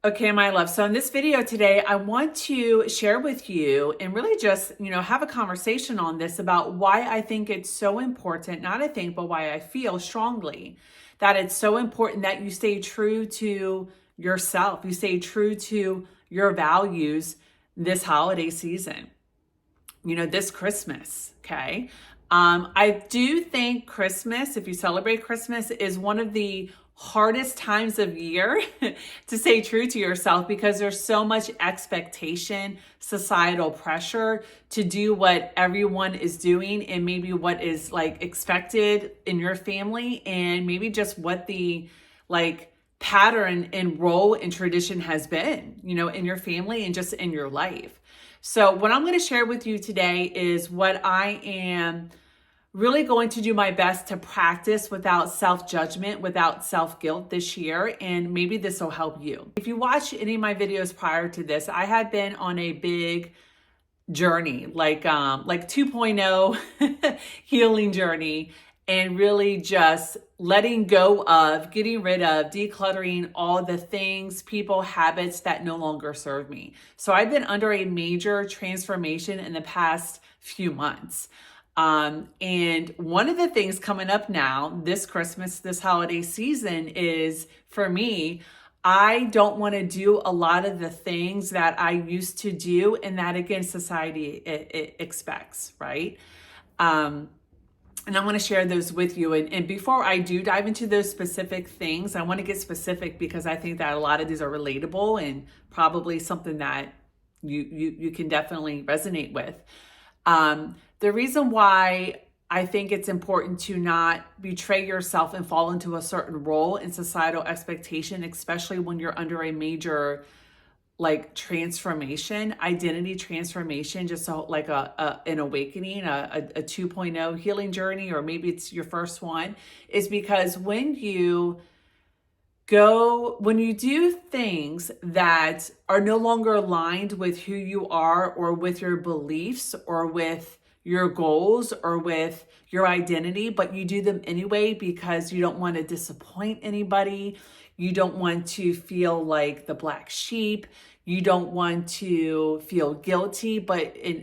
Okay, my love. So in this video today, I want to share with you and really just, have a conversation on this about why I think it's so important, not I think, but why I feel strongly that it's so important that you stay true to yourself. You stay true to your values this holiday season, this Christmas, okay? I do think Christmas, if you celebrate Christmas, is one of the hardest times of year to stay true to yourself because there's so much expectation, societal pressure to do what everyone is doing and maybe what is like expected in your family and maybe just what the like pattern and role and tradition has been, in your family and just in your life. So what I'm going to share with you today is what I am really going to do my best to practice without self-judgment, without self-guilt this year, and maybe this will help you. If you watch any of my videos prior to this, I had been on a big journey, like 2.0 healing journey, and really just letting go of, getting rid of, decluttering all the things, people, habits that no longer serve me. So I've been under a major transformation in the past few months. And one of the things coming up now, this Christmas, this holiday season is for me, I don't want to do a lot of the things that I used to do and that again, society it expects, right? And I want to share those with you. And before I do dive into those specific things, I want to get specific because I think that a lot of these are relatable and probably something that you can definitely resonate with. The reason why I think it's important to not betray yourself and fall into a certain role in societal expectation, especially when you're under a major transformation, identity transformation, just so like an awakening, a 2.0 healing journey, or maybe it's your first one, is because when you do things that are no longer aligned with who you are or with your beliefs or with your goals or with your identity, but you do them anyway because you don't want to disappoint anybody. You don't want to feel like the black sheep. You don't want to feel guilty,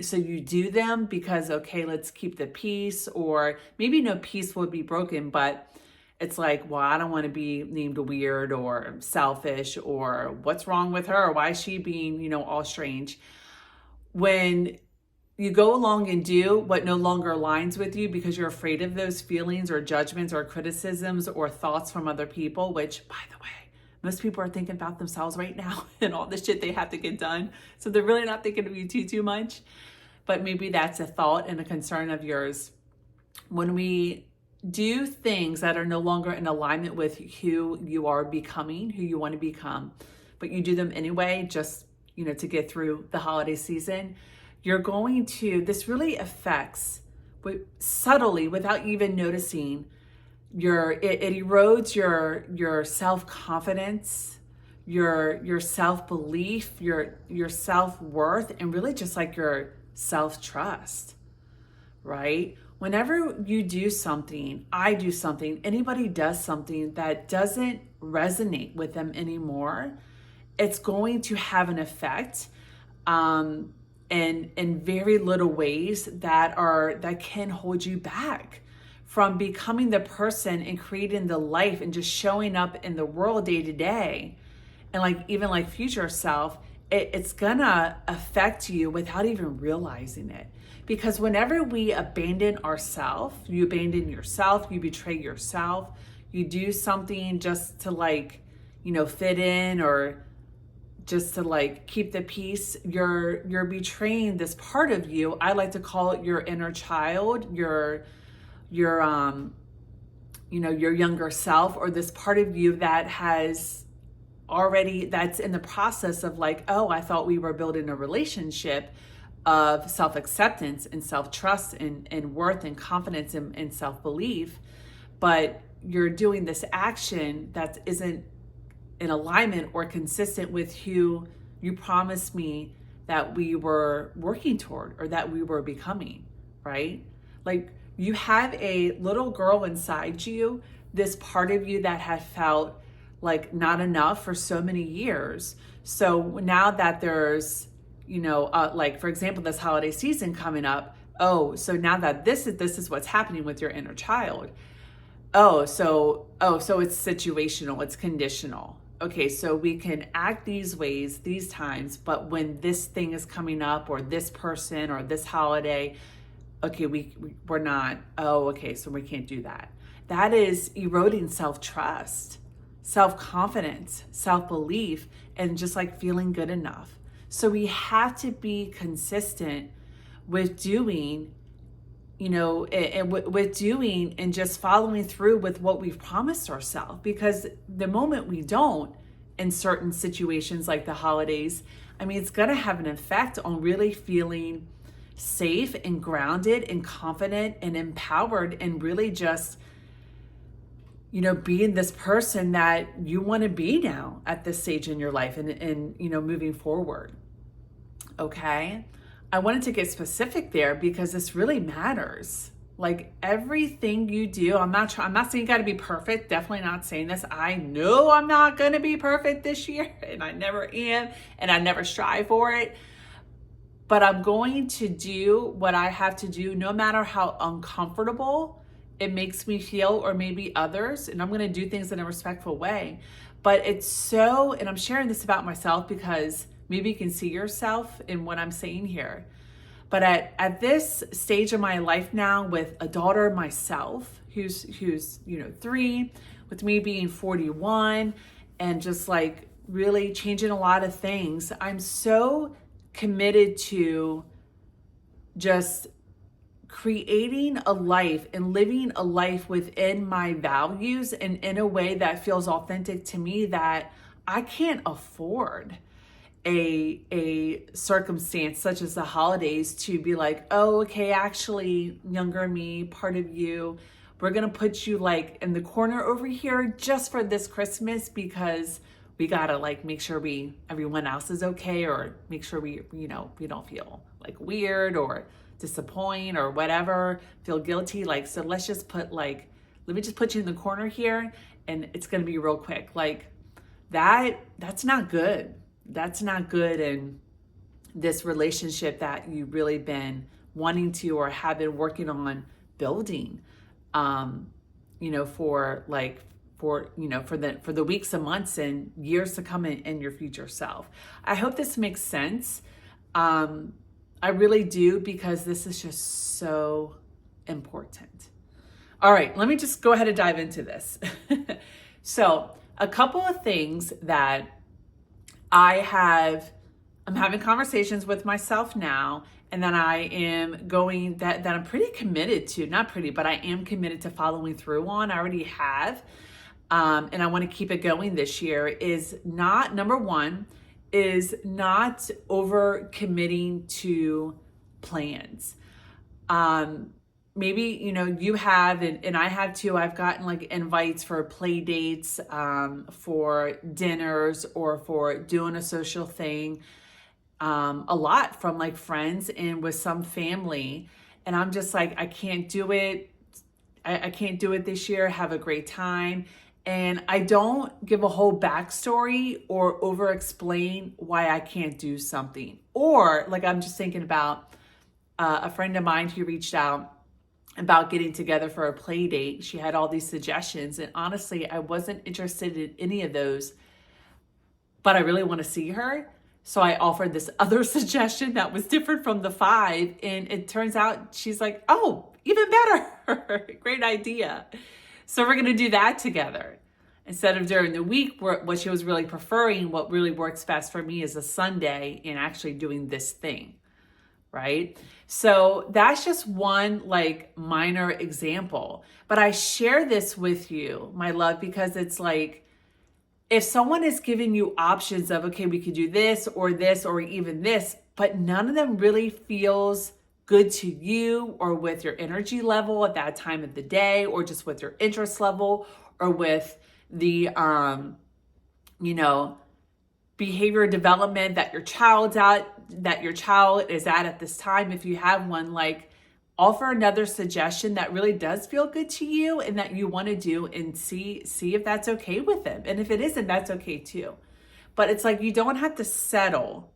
so you do them because, okay, let's keep the peace, or maybe no peace would be broken, but it's like, well, I don't want to be named weird or selfish or what's wrong with her? Or why is she being, all strange? When you go along and do what no longer aligns with you because you're afraid of those feelings or judgments or criticisms or thoughts from other people, which, by the way, most people are thinking about themselves right now and all the shit they have to get done. So they're really not thinking of you too much. But maybe that's a thought and a concern of yours. When we do things that are no longer in alignment with who you are becoming, who you want to become, but you do them anyway, just, to get through the holiday season, this really affects, subtly, without even noticing, it erodes your self-confidence, your self-belief, your self-worth, and really just like your self-trust, right? Whenever you do something, I do something, anybody does something that doesn't resonate with them anymore, it's going to have an effect in very little ways that can hold you back from becoming the person and creating the life and just showing up in the world day to day. And even future self, it's gonna affect you without even realizing it. Because whenever we abandon ourselves, you abandon yourself, you betray yourself, you do something just to fit in or just to keep the peace, you're betraying this part of you. I like to call it your inner child, your younger self, or this part of you that that's in the process of oh, I thought we were building a relationship of self-acceptance and self-trust and worth and confidence and self-belief, but you're doing this action that isn't in alignment or consistent with who you promised me that we were working toward or that we were becoming, right? You have a little girl inside you, this part of you that had felt like not enough for so many years. So now that there's, like for example, this holiday season coming up, oh, so now that this is what's happening with your inner child. So it's situational, it's conditional. Okay, so we can act these ways, these times, but when this thing is coming up or this person or this holiday, okay, we're not, oh, okay, so we can't do that. That is eroding self-trust, self-confidence, self-belief, and just like feeling good enough. So we have to be consistent with doing, with doing and just following through with what we've promised ourselves. Because the moment we don't in certain situations like the holidays, I mean, it's going to have an effect on really feeling safe and grounded and confident and empowered and really just, being this person that you want to be now at this stage in your life and moving forward. Okay. I wanted to get specific there because this really matters. Like everything you do, I'm not saying you got to be perfect. Definitely not saying this. I know I'm not going to be perfect this year, and I never am, and I never strive for it. But I'm going to do what I have to do, no matter how uncomfortable it makes me feel, or maybe others, and I'm going to do things in a respectful way. But and I'm sharing this about myself because maybe you can see yourself in what I'm saying here. But at this stage of my life now, with a daughter myself, who's 3, with me being 41, and just like really changing a lot of things, I'm so committed to just creating a life and living a life within my values and in a way that feels authentic to me, that I can't afford a circumstance such as the holidays to be like, oh, okay, actually, younger me, part of you, we're gonna put you like in the corner over here just for this Christmas because we gotta like make sure everyone else is okay, or make sure we don't feel like weird or disappoint or whatever, feel guilty. Like, so let me just put you in the corner here and it's gonna be real quick. Like that's not good. That's not good in this relationship that you've really been wanting to or have been working on building, for the weeks and months and years to come in your future self. I hope this makes sense. I really do, because this is just so important. All right, let me just go ahead and dive into this. So a couple of things that I'm having conversations with myself now, and that I am going, that I'm pretty committed to, but I am committed to following through on. I already have, and I want to keep it going this year, is not, number one, is not over committing to plans. Maybe, you have, and I have too, I've gotten like invites for play dates, for dinners, or for doing a social thing, a lot from like friends and with some family. And I'm just like, I can't do it. I can't do it this year. Have a great time. And I don't give a whole backstory or over explain why I can't do something. Or like, I'm just thinking about a friend of mine who reached out about getting together for a play date. She had all these suggestions, and honestly, I wasn't interested in any of those, but I really want to see her. So I offered this other suggestion that was different from the 5, and it turns out she's like, oh, even better. Great idea. So we're going to do that together. Instead of during the week, what she was really preferring, what really works best for me is a Sunday and actually doing this thing, right? So that's just one like minor example. But I share this with you, my love, because it's like, if someone is giving you options of, okay, we could do this or even this, but none of them really feels good to you, or with your energy level at that time of the day, or just with your interest level, or with the, behavior development that your child is at this time, if you have one, like offer another suggestion that really does feel good to you and that you want to do, and see if that's okay with them. And if it isn't, that's okay too. But it's like, you don't have to settle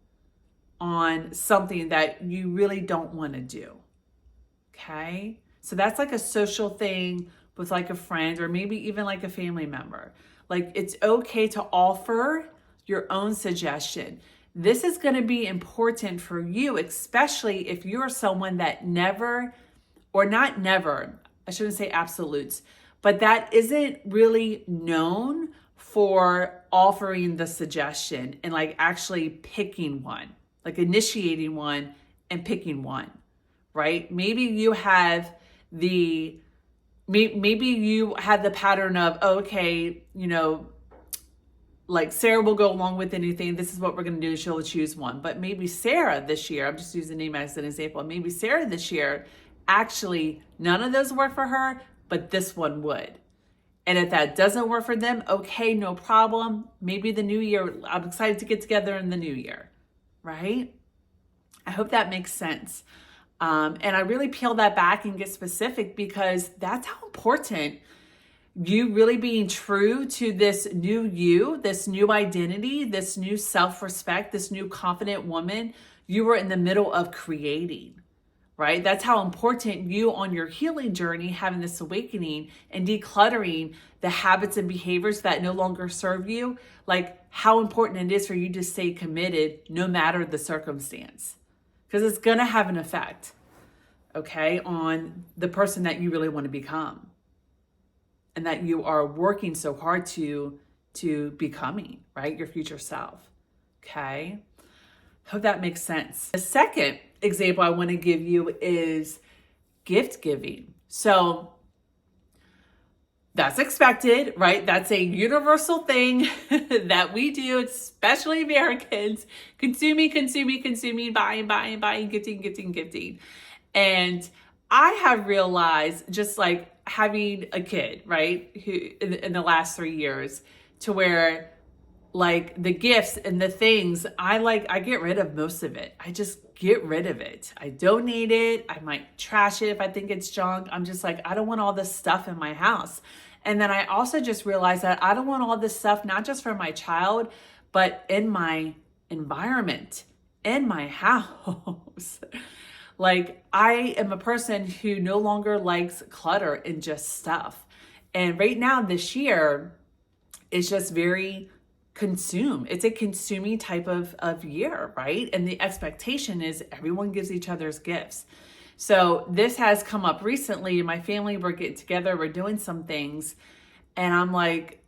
on something that you really don't want to do. Okay? So that's like a social thing with like a friend, or maybe even like a family member. Like, it's okay to offer your own suggestion. This is going to be important for you, especially if you're someone that never, or not never, I shouldn't say absolutes, but that isn't really known for offering the suggestion and like actually picking one, like initiating one and picking one, right? Maybe you have the pattern of, okay, like Sarah will go along with anything. This is what we're going to do. She'll choose one. But maybe Sarah this year, I'm just using the name as an example. Maybe Sarah this year, actually, none of those work for her, but this one would. And if that doesn't work for them, okay, no problem. Maybe the new year, I'm excited to get together in the new year, right? I hope that makes sense. And I really peel that back and get specific, because that's how important you really being true to this new you, this new identity, this new self-respect, this new confident woman you were in the middle of creating, right? That's how important you, on your healing journey, having this awakening and decluttering the habits and behaviors that no longer serve you, like how important it is for you to stay committed no matter the circumstance, because it's going to have an effect, okay, on the person that you really want to become, and that you are working so hard to becoming, right? Your future self, okay? Hope that makes sense. The second example I want to give you is gift giving. So that's expected, right? That's a universal thing that we do, especially Americans. Consuming, buying, gifting. And I have realized, just like having a kid, right, who in the last 3 years, to where like the gifts and the things, I get rid of most of it. I just get rid of it. I donate it. I might trash it if I think it's junk. I'm just like, I don't want all this stuff in my house. And then I also just realized that I don't want all this stuff, not just for my child, but in my environment, in my house. Like, I am a person who no longer likes clutter and just stuff. And right now, this year, is just very consume. It's a consuming type of year, right? And the expectation is everyone gives each other's gifts. So this has come up recently. My family, we're getting together, we're doing some things. And I'm like,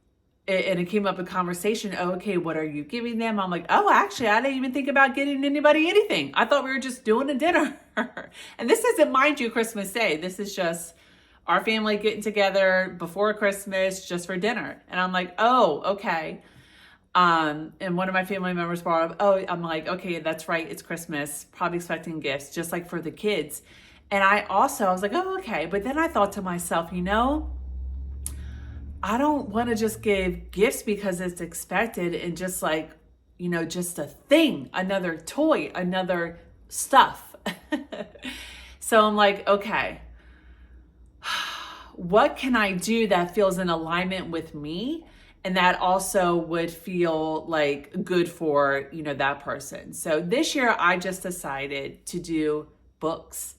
and it came up in conversation, oh, okay, what are you giving them? I'm like, oh, actually, I didn't even think about getting anybody anything. I thought we were just doing a dinner. And this isn't, mind you, Christmas Day. This is just our family getting together before Christmas just for dinner. And I'm like, oh, okay. And one of my family members brought up, oh, I'm like, okay, that's right. It's Christmas, probably expecting gifts, just like for the kids. And I was like, oh, okay. But then I thought to myself, I don't want to just give gifts because it's expected and just like, just a thing, another toy, another stuff. So I'm like, okay, what can I do that feels in alignment with me? And that also would feel like good for, that person. So this year I just decided to do books.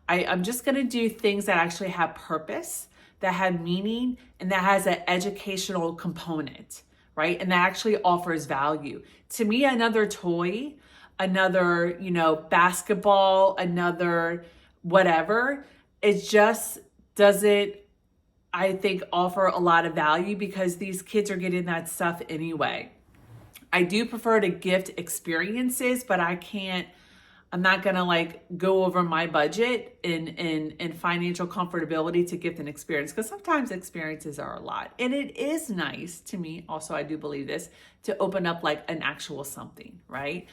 I'm just going to do things that actually have purpose, that have meaning, and that has an educational component, right? And that actually offers value. To me, another toy, another, basketball, another whatever, it just doesn't, I think, offer a lot of value, because these kids are getting that stuff anyway. I do prefer to gift experiences, but I'm not going to like go over my budget in financial comfortability to gift an experience, because sometimes experiences are a lot. And it is nice to me, also, I do believe this, to open up like an actual something, right?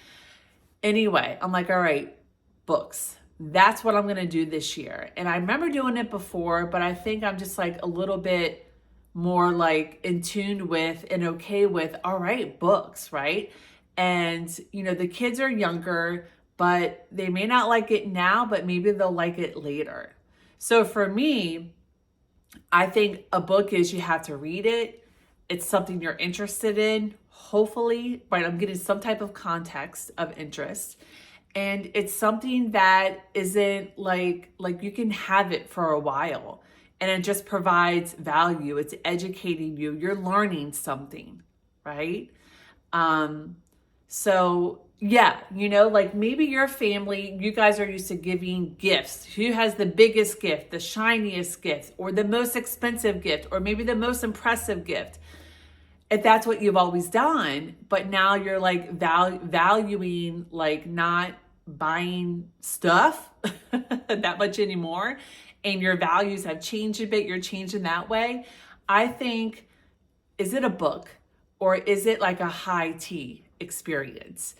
Anyway, I'm like, all right, books. That's what I'm going to do this year. And I remember doing it before, but I think I'm just like a little bit more like in tune with and okay with, all right, books, right? And, the kids are younger, but they may not like it now, but maybe they'll like it later. So for me, I think a book is you have to read it. It's something you're interested in, hopefully, right? I'm getting some type of context of interest. And it's something that isn't like you can have it for a while and it just provides value. It's educating you. You're learning something, right? So yeah, like maybe your family, you guys are used to giving gifts. Who has the biggest gift, the shiniest gift, or the most expensive gift, or maybe the most impressive gift? If that's what you've always done, but now you're like valuing like not buying stuff that much anymore, and your values have changed a bit, you're changing that way. I think, is it a book or is it like a high tea experience?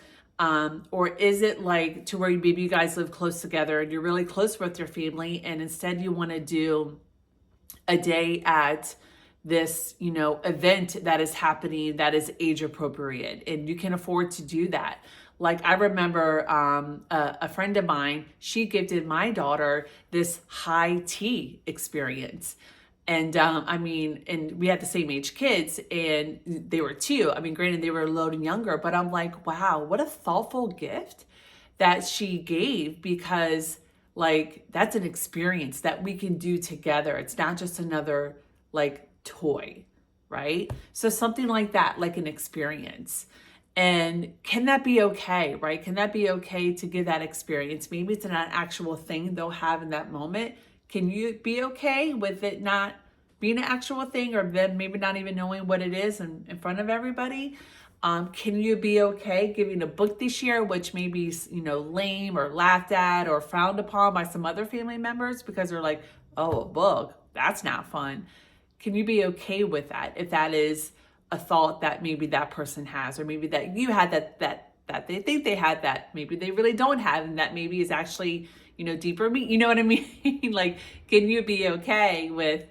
Or is it like to where maybe you guys live close together and you're really close with your family, and instead you want to do a day at this, event that is happening that is age appropriate and you can afford to do that. Like I remember a friend of mine, she gifted my daughter this high tea experience. And and we had the same age kids and they were 2. Granted they were a little younger, but I'm like, wow, what a thoughtful gift that she gave, because like that's an experience that we can do together. It's not just another like toy, right? So something like that, like an experience. And can that be okay, right? Can that be okay to give that experience? Maybe it's not an actual thing they'll have in that moment. Can you be okay with it not being an actual thing, or then maybe not even knowing what it is in front of everybody? Can you be okay giving a book this year, which may be, lame or laughed at or frowned upon by some other family members because they're like, oh, a book, that's not fun. Can you be okay with that if that is a thought that maybe that person has, or maybe that you had that they think they had that maybe they really don't have, and that maybe is actually, deeper me, you know what I mean? Like, can you be okay with,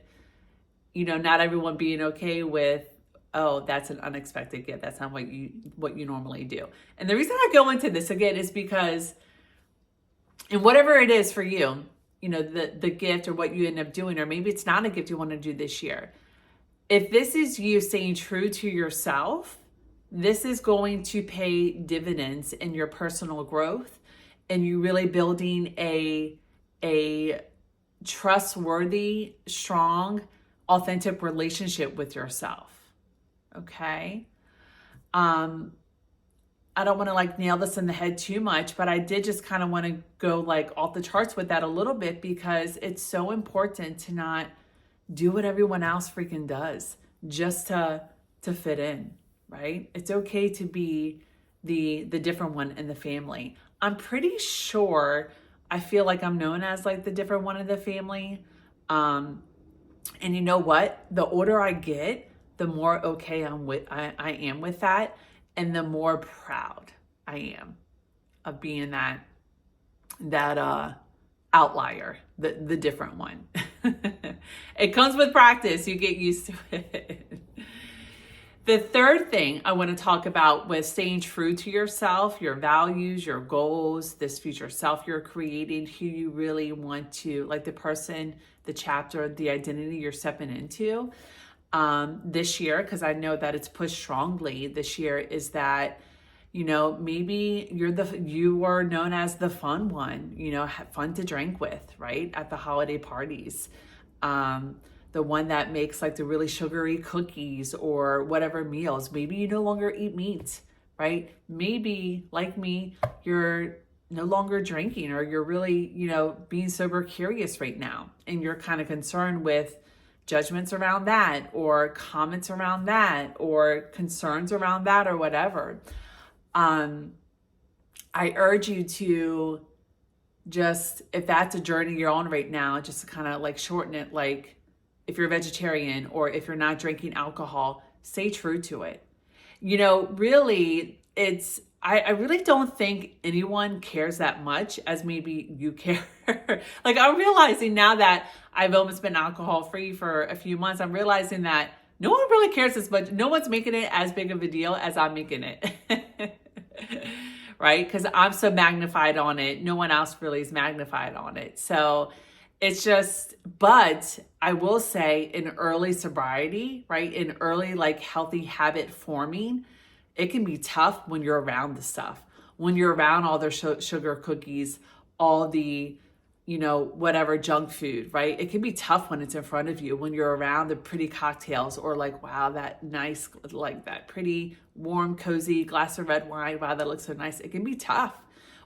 not everyone being okay with, oh, that's an unexpected gift. That's not what you normally do. And the reason I go into this again is because, and whatever it is for you, the gift or what you end up doing, or maybe it's not a gift you want to do this year. If this is you staying true to yourself, this is going to pay dividends in your personal growth and you really building a trustworthy, strong, authentic relationship with yourself. Okay? I don't want to like nail this in the head too much, but I did just kind of want to go like off the charts with that a little bit, because it's so important to not do what everyone else freaking does just to fit in, right? It's okay to be the different one in the family. I'm pretty sure I feel like I'm known as like the different one in the family. And you know what? The older I get, the more okay I am with that. And the more proud I am of being that outlier, the different one. It comes with practice. You get used to it. The third thing I want to talk about was staying true to yourself, your values, your goals, this future self you're creating, who you really want to, like the person, the chapter, the identity you're stepping into. This year, because I know that it's pushed strongly this year, is that, maybe you are known as the fun one, fun to drink with, right? At the holiday parties. The one that makes like the really sugary cookies or whatever meals. Maybe you no longer eat meat, right? Maybe like me, you're no longer drinking, or you're really, being sober curious right now. And you're kind of concerned with judgments around that, or comments around that, or concerns around that, or whatever. I urge you to just, if that's a journey you're on right now, just to kind of like shorten it. Like if you're a vegetarian or if you're not drinking alcohol, stay true to it. Really I really don't think anyone cares that much as maybe you care. Like I'm realizing now that I've almost been alcohol free for a few months, I'm realizing that no one really cares as much. No one's making it as big of a deal as I'm making it. right? Because I'm so magnified on it. No one else really is magnified on it. So it's just, but I will say in early sobriety, right? In early like healthy habit forming, it can be tough when you're around the stuff, when you're around all their sugar cookies, all the, whatever junk food, right? It can be tough when it's in front of you, when you're around the pretty cocktails or like, wow, that nice, like that pretty warm, cozy glass of red wine. Wow, that looks so nice. It can be tough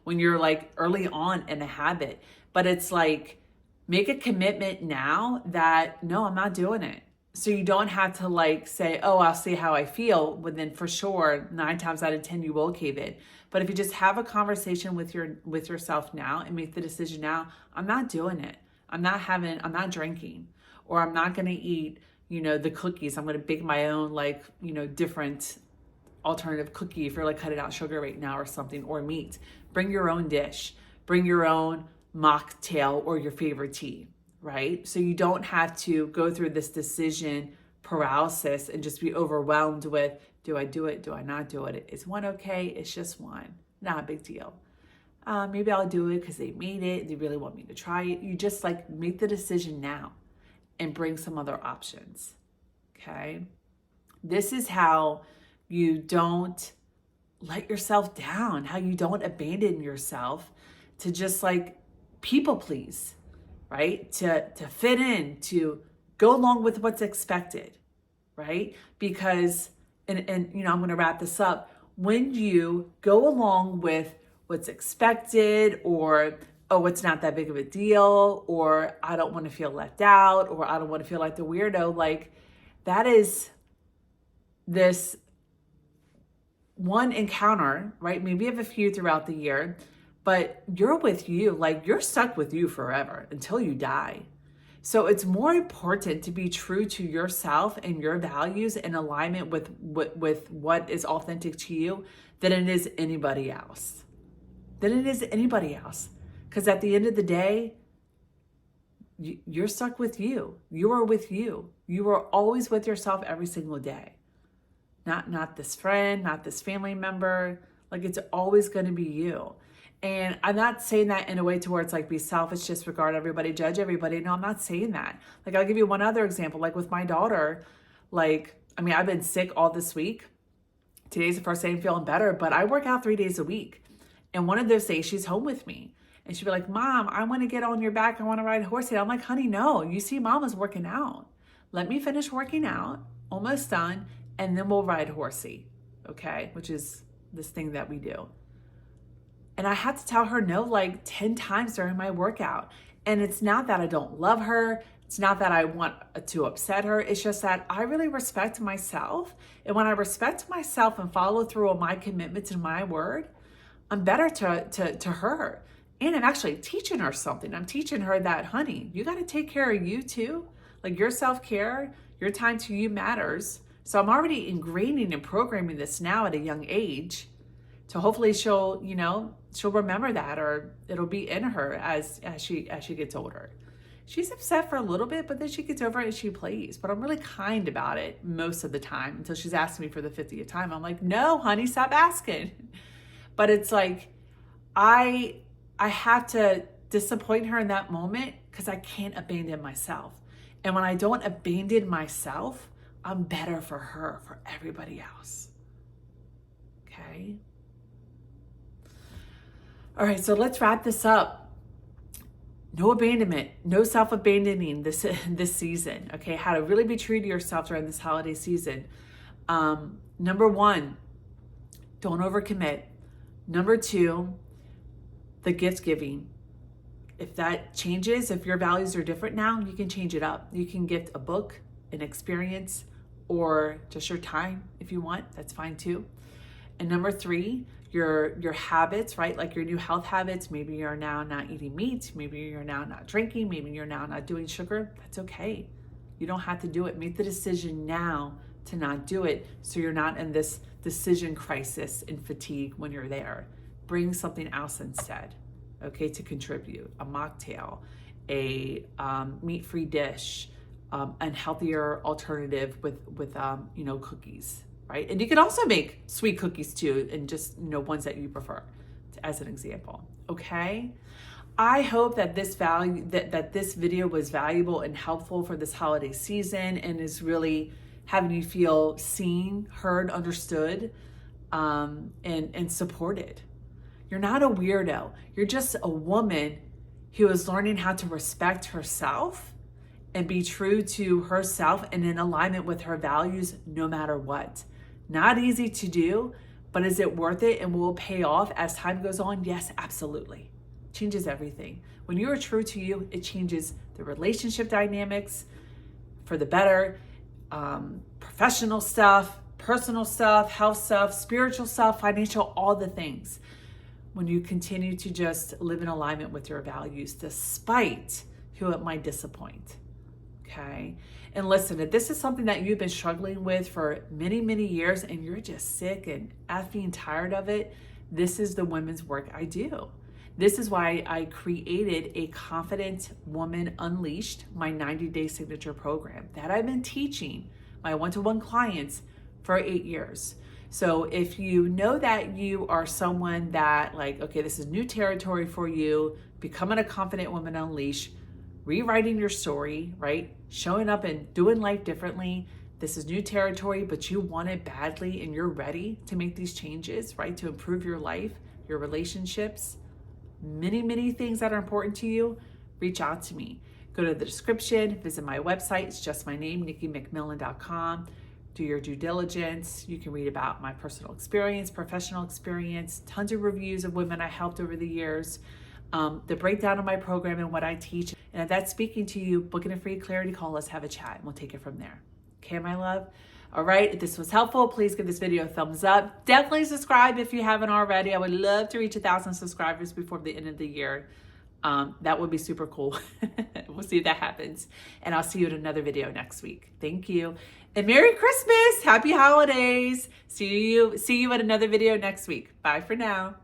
when you're like early on in a habit, but it's like, make a commitment now that no, I'm not doing it. So you don't have to like say, oh, I'll see how I feel. But then for sure, 9 times out of 10, you will cave in. But if you just have a conversation with yourself now and make the decision now, I'm not doing it. I'm not drinking, or I'm not going to eat, the cookies. I'm going to bake my own like, different alternative cookie if you're like cutting out sugar right now or something, or meat. Bring your own dish, bring your own mocktail or your favorite tea, right? So you don't have to go through this decision paralysis and just be overwhelmed with, do I do it? Do I not do it? Is one okay? It's just one. Not a big deal. Maybe I'll do it because they made it. They really want me to try it. You just like make the decision now and bring some other options, okay? This is how you don't let yourself down, how you don't abandon yourself to just like people please, right? To fit in, to go along with what's expected, right? Because, and I'm going to wrap this up. When you go along with what's expected, or, oh, it's not that big of a deal, or I don't want to feel left out, or I don't want to feel like the weirdo, like that is this one encounter, right? Maybe you have a few throughout the year, but you're with you, like you're stuck with you forever until you die. So it's more important to be true to yourself and your values in alignment with what is authentic to you than it is anybody else. Because at the end of the day, you're stuck with you. You are with you. You are always with yourself every single day. Not this friend, not this family member. Like it's always going to be you. And I'm not saying that in a way towards like be selfish, disregard everybody, judge everybody. No, I'm not saying that. Like I'll give you one other example. Like with my daughter, like, I've been sick all this week. Today's the first day I'm feeling better, but I work out 3 days a week. And one of those days she's home with me. And she'd be like, Mom, I want to get on your back. I want to ride a horse. And I'm like, honey, no, you see Mama's working out. Let me finish working out, almost done, and then we'll ride horsey, okay? Which is this thing that we do. And I had to tell her no like 10 times during my workout. And it's not that I don't love her. It's not that I want to upset her. It's just that I really respect myself. And when I respect myself and follow through on my commitments and my word, I'm better to her. And I'm actually teaching her something. I'm teaching her that, honey, you got to take care of you too. Like your self-care, your time to you matters. So I'm already ingraining and programming this now at a young age. So hopefully she'll remember that, or it'll be in her as she gets older. She's upset for a little bit, but then she gets over it and she plays. But I'm really kind about it most of the time until she's asking me for the 50th time. I'm like, no, honey, stop asking. But it's like, I have to disappoint her in that moment because I can't abandon myself. And when I don't abandon myself, I'm better for her, for everybody else. Okay? All right, so let's wrap this up. No abandonment, no self-abandoning this season, okay? How to really be true to yourself during this holiday season. Number 1, don't overcommit. Number 2, the gift giving. If that changes, if your values are different now, you can change it up. You can gift a book, an experience, or just your time if you want. That's fine too. And number 3, your habits, right? Like your new health habits. Maybe you're now not eating meat. Maybe you're now not drinking. Maybe you're now not doing sugar. That's okay. You don't have to do it. Make the decision now to not do it so you're not in this decision crisis and fatigue when you're there. Bring something else instead, okay, to contribute. A mocktail, a meat-free dish, a healthier alternative with cookies, right? And you can also make sweet cookies too, and just, ones that you prefer, as an example, okay? I hope that this this video was valuable and helpful for this holiday season, and is really having you feel seen, heard, understood, and supported. You're not a weirdo. You're just a woman who is learning how to respect herself and be true to herself and in alignment with her values no matter what. Not easy to do, but is it worth it and will it pay off as time goes on? Yes, absolutely. Changes everything. When you are true to you, it changes the relationship dynamics for the better, professional stuff, personal stuff, health stuff, spiritual stuff, financial, all the things. When you continue to just live in alignment with your values, despite who it might disappoint. Okay. And listen, if this is something that you've been struggling with for many, many years and you're just sick and effing tired of it, this is the women's work I do. This is why I created a Confident Woman Unleashed, my 90-day signature program that I've been teaching my one-to-one clients for 8 years. So if you know that you are someone that okay, this is new territory for you, becoming a Confident Woman Unleashed, rewriting your story, right? Showing up and doing life differently. This is new territory, but you want it badly and you're ready to make these changes, right? To improve your life, your relationships, many, many things that are important to you, reach out to me. Go to the description, visit my website. It's just my name, NikkiMcMillan.com. Do your due diligence. You can read about my personal experience, professional experience, tons of reviews of women I helped over the years, the breakdown of my program and what I teach. And if that's speaking to you, book in a free clarity call. Let's have a chat and we'll take it from there. Okay, my love? All right, if this was helpful, please give this video a thumbs up. Definitely subscribe if you haven't already. I would love to reach 1,000 subscribers before the end of the year. That would be super cool. We'll see if that happens. And I'll see you in another video next week. Thank you. And Merry Christmas. Happy holidays. See you at another video next week. Bye for now.